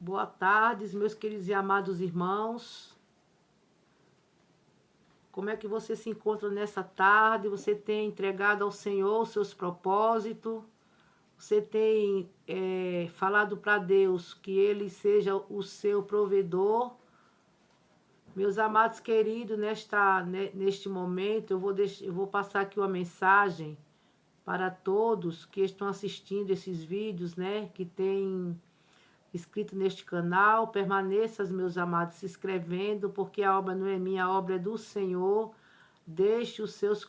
Boa tarde, meus queridos e amados irmãos. Como é que você se encontra nessa tarde? Você tem entregado ao Senhor os seus propósitos? Você tem falado para Deus que Ele seja o seu provedor? Meus amados queridos, neste momento eu vou passar aqui uma mensagem para todos que estão assistindo esses vídeos, né? Que tem inscrito neste canal. Permaneçam, meus amados, se inscrevendo, porque a obra não é minha, a obra é do Senhor. Deixe os seus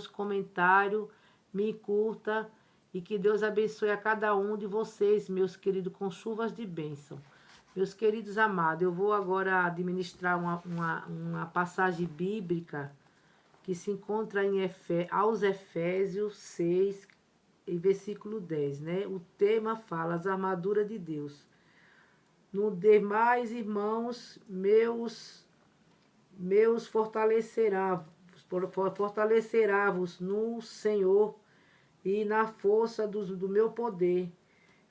comentários, me curta, e que Deus abençoe a cada um de vocês, meus queridos, com chuvas de bênção. Meus queridos amados, eu vou agora administrar uma passagem bíblica que se encontra aos Efésios 6, em versículo 10, né? O tema fala as armaduras de Deus. No demais, irmãos, meus fortalecerá-vos no Senhor e na força do meu poder.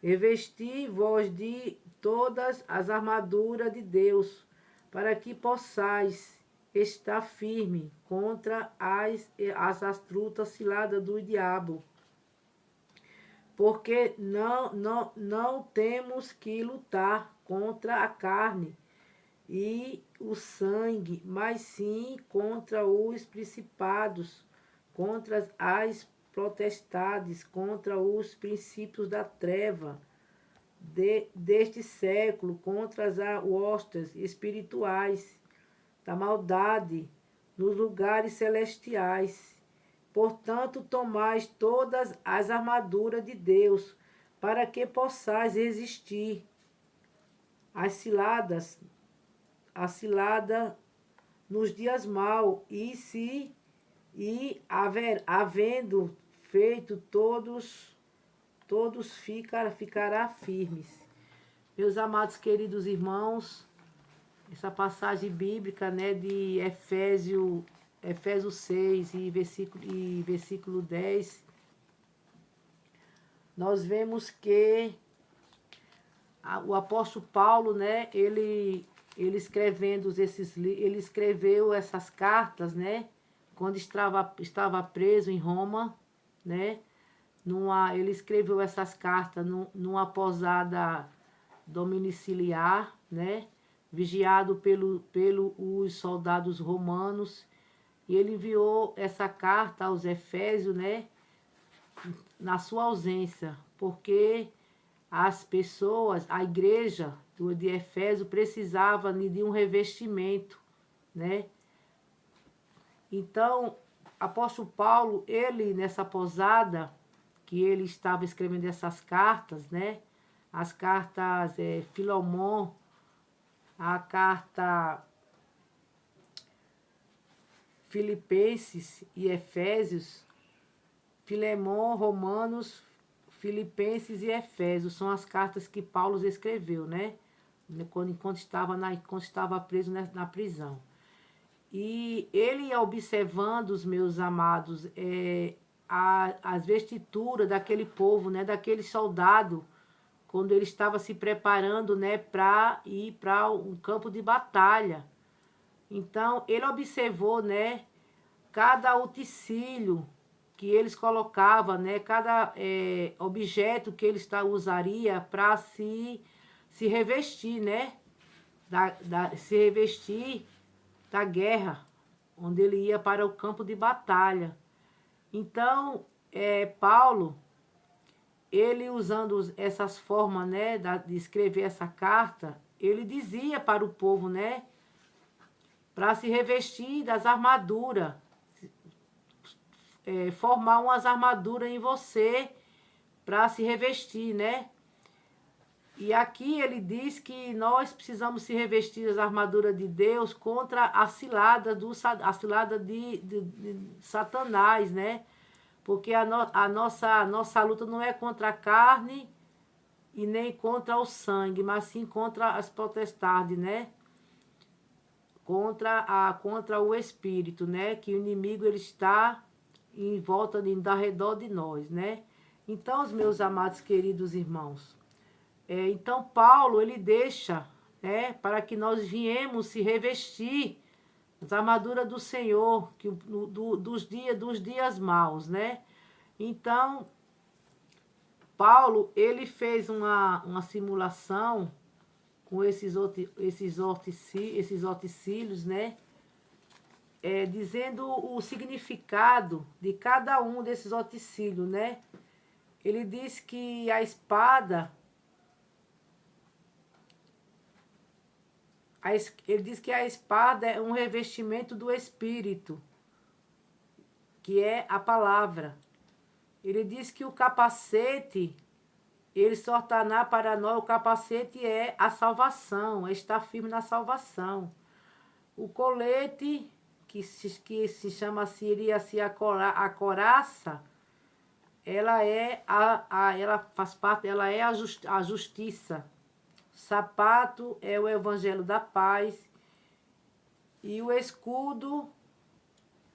Revesti-vos de todas as armaduras de Deus, para que possais estar firme contra as astutas ciladas do diabo. Porque não temos que lutar contra a carne e o sangue, mas sim contra os principados, contra as potestades, contra os princípios da treva deste século, contra as hostes espirituais da maldade nos lugares celestiais. Portanto, tomais todas as armaduras de Deus, para que possais resistir às ciladas, nos dias maus, havendo feito todos ficará firmes. Meus amados queridos irmãos, essa passagem bíblica, né, de Efésios 6 e versículo 10, nós vemos que o apóstolo Paulo, né, ele escreveu essas cartas, né, quando estava preso em Roma, né, ele escreveu essas cartas numa posada domiciliar, né, vigiado pelos soldados romanos, e ele enviou essa carta aos Efésios, né, na sua ausência, porque as pessoas, a igreja de Efésio precisava de um revestimento, né? Então, apóstolo Paulo, ele nessa posada, que ele estava escrevendo essas cartas, né? As cartas Filemon, a carta Filipenses e Efésios, Filemon, Romanos, Filipenses e Efésios, são as cartas que Paulo escreveu, né? Enquanto estava preso na prisão. E ele ia observando, os meus amados, as vestiduras daquele povo, né? Daquele soldado, quando ele estava se preparando, né, para ir para um campo de batalha. Então, ele observou, né, cada utensílio que eles colocavam, né, cada objeto que eles usaria para se revestir, né, se revestir da guerra, onde ele ia para o campo de batalha. Então, Paulo, ele usando essas formas, né, de escrever essa carta, ele dizia para o povo, né, para se revestir das armaduras, formar umas armaduras em você para se revestir, né? E aqui ele diz que nós precisamos se revestir das armaduras de Deus contra a cilada de Satanás, né? Porque a nossa luta não é contra a carne e nem contra o sangue, mas sim contra as potestades, né? Contra o espírito, né? Que o inimigo ele está em volta, ao redor de nós, né? Então, os meus amados queridos irmãos, Então, Paulo, ele deixa, né, para que nós viemos se revestir as armaduras do Senhor, dos dias maus, né? Então, Paulo, ele fez uma simulação com esses orticílios, né? Dizendo o significado de cada um desses orticílios, né? Ele diz que a espada, ele diz que a espada é um revestimento do Espírito, que é a palavra. Ele diz que o capacete, ele se tornará para nós, o capacete é a salvação, é estar firme na salvação. O colete, que se chama, seria assim, a coraça, ela ela faz parte, ela é a justiça. O sapato é o evangelho da paz. E o escudo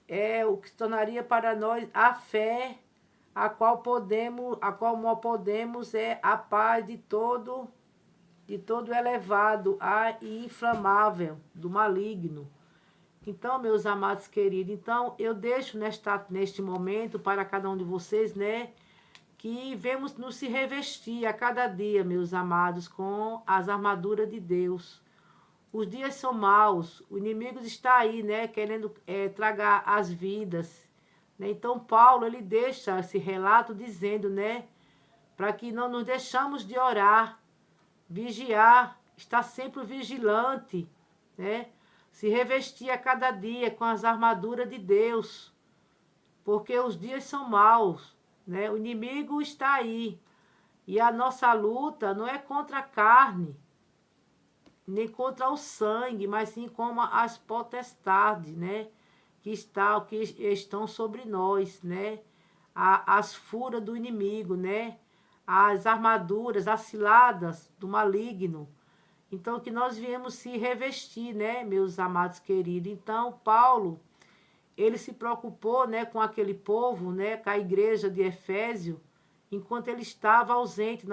é o que se tornaria para nós a fé, a qual nós podemos é a paz de todo elevado e inflamável do maligno. Então, meus amados queridos, então eu deixo neste momento para cada um de vocês, né, que vemos nos se revestir a cada dia, meus amados, com as armaduras de Deus. Os dias são maus, o inimigo está aí, né, querendo tragar as vidas. Né? Então, Paulo, ele deixa esse relato dizendo, né, para que não nos deixamos de orar, vigiar, estar sempre vigilante, né, se revestir a cada dia com as armaduras de Deus, porque os dias são maus, né? O inimigo está aí. E a nossa luta não é contra a carne, nem contra o sangue, mas sim como as potestades, né? Que estão sobre nós, né? As fúrias do inimigo, né? As armaduras, as ciladas do maligno. Então, que nós viemos se revestir, né, meus amados queridos. Então, Paulo, ele se preocupou, né, com aquele povo, né, com a igreja de Efésio, enquanto ele estava ausente,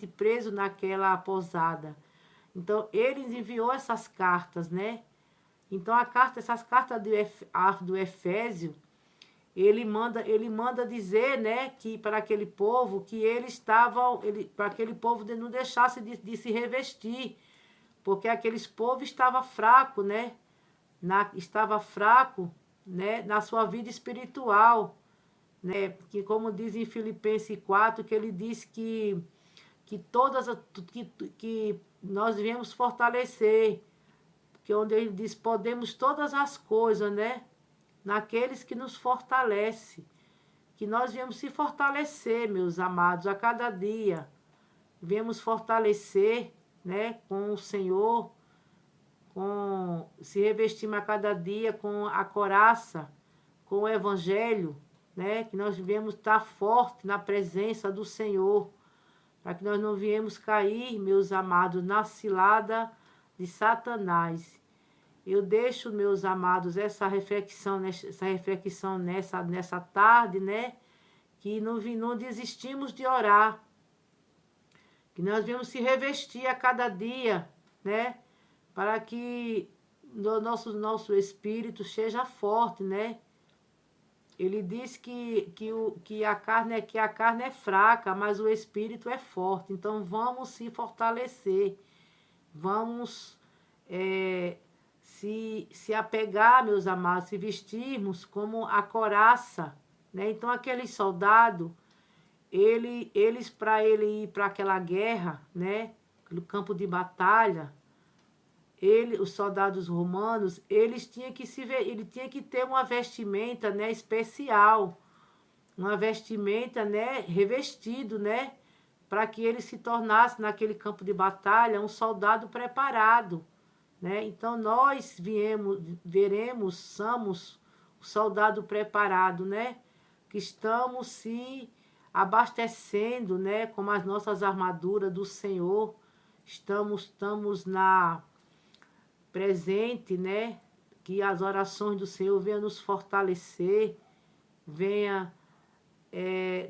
preso naquela posada. Então, ele enviou essas cartas, né? Então, essas cartas do Efésio, ele manda dizer, né, que para aquele povo que para aquele povo não deixasse de se revestir, porque aqueles povos estavam fracos, né? Estava fraco, né, na sua vida espiritual, né? Que como diz em Filipenses 4, que ele diz que que nós devemos fortalecer, que onde ele diz podemos todas as coisas, né? Naqueles que nos fortalece, que nós viemos se fortalecer, meus amados, a cada dia. Viemos fortalecer, né, com o Senhor, se revestimos a cada dia com a coraça, com o Evangelho, né, que nós viemos estar forte na presença do Senhor, para que nós não viemos cair, meus amados, na cilada de Satanás. Eu deixo, meus amados, essa reflexão nessa tarde, né? Que não desistimos de orar. Que nós viemos se revestir a cada dia, né? Para que o nosso espírito seja forte, né? Ele diz que a carne é fraca, mas o espírito é forte. Então vamos se fortalecer. Vamos se apegar, meus amados, se vestirmos como a coraça, né? Então aquele soldado, eles para ele ir para aquela guerra, né? No campo de batalha, os soldados romanos, ele tinha que ter uma vestimenta, né, especial, uma vestimenta, né, revestido, né, para que ele se tornasse naquele campo de batalha um soldado preparado. Né? Então, nós somos o soldado preparado, né? Que estamos se abastecendo, né? Com as nossas armaduras do Senhor. Estamos presente, né? Que as orações do Senhor venham nos fortalecer, venha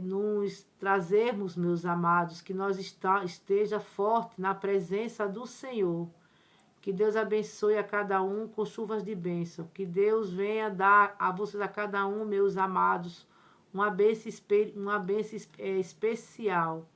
nos trazermos, meus amados, que nós esteja forte na presença do Senhor. Que Deus abençoe a cada um com chuvas de bênção. Que Deus venha dar a vocês, a cada um, meus amados, uma bênção especial.